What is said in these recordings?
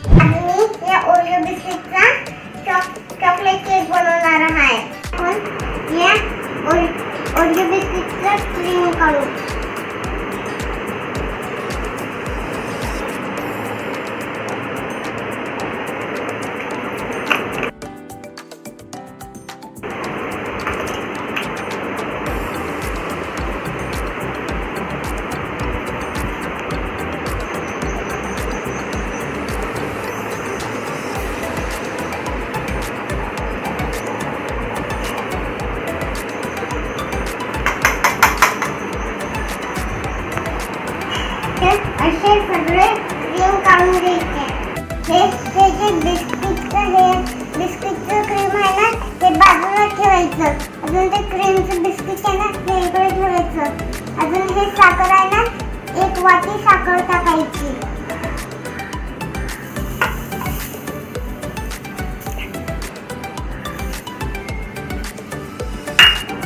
मी या Oreo बिस्किटचा chocolate cake बनवणार आहे. आपण या ओरिओ बिस्किटचा क्रीम काढू. असे सगळे क्रीम काढून घ्यायचे. हे जे बिस्किटचं क्रीम आहे ना ते बाजूला ठेवायचं. अजून ते क्रीमचं बिस्किट आहे ना ते इकडे ठेवायचं. अजून हे साखर आहे ना 1 वाटी साखर टाकायची.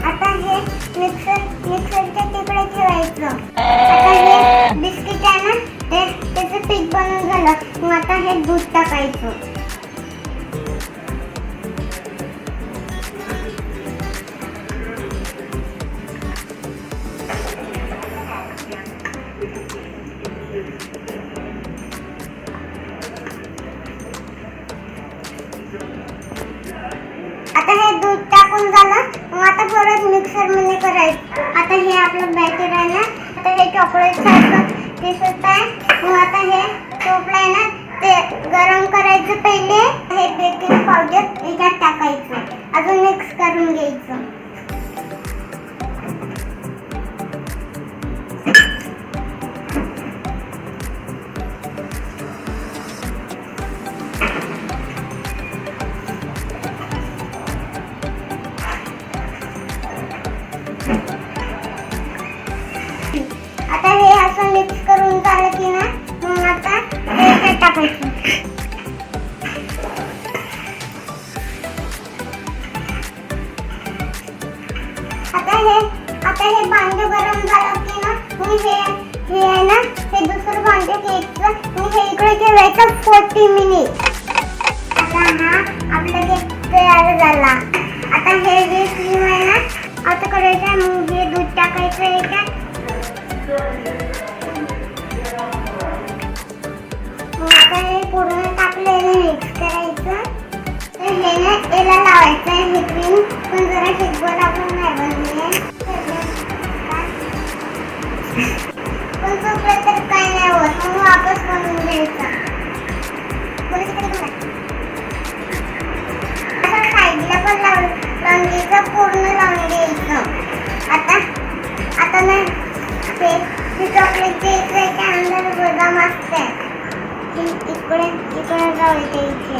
आता हे मिक्सरच्या तिकडे ठेवायचं. आता हे बिस्किट आहे ना त्याचं पीठ बनवून झालं. मग आता हे दूध टाकायचं. आता हे दूध टाकून झालं. मग आता परत मिक्सर मध्ये करायचं. आता हे आपलं बॅटर आहे ना आता हे चॉकलेट सारखं दिसत आहे. मग आता हे टोपलं आहे ना ते गरम करायचं. पहिले हे बेकिंग पावडर याच्यात टाकायचं. अजून मिक्स करून घ्यायचं. आता हे असं मिक्स करून झालं की ना मग आता हे टाकायचं. आता हे भांड गरम झालं की ना मग हे आहे ना हे दुसरं भांड घ्यायचं. मग हे इकडे ठेवायचं 40 मिनिट. आता हा आपला केक तयार झाला. आता हे जे क्रीम आहे ना आता करायचं. मग हे दूध टाकायचं याच्यात. आता हे पूर्ण टाकलेलं मिक्स करायचं. हे ना याला लावायचं हे क्रीम. पण जरा ठिकभर आपण नाही बनवले पण चुकलं तर काय नाही होत. मग वापस बनवून घ्यायचं. असं साईडला पण लावून घ्यायचं. पूर्ण लावून घ्यायचं. आता ना ते चॉकलेट केक अंदर बदाम असते. इकडे जाऊ द्यायचे.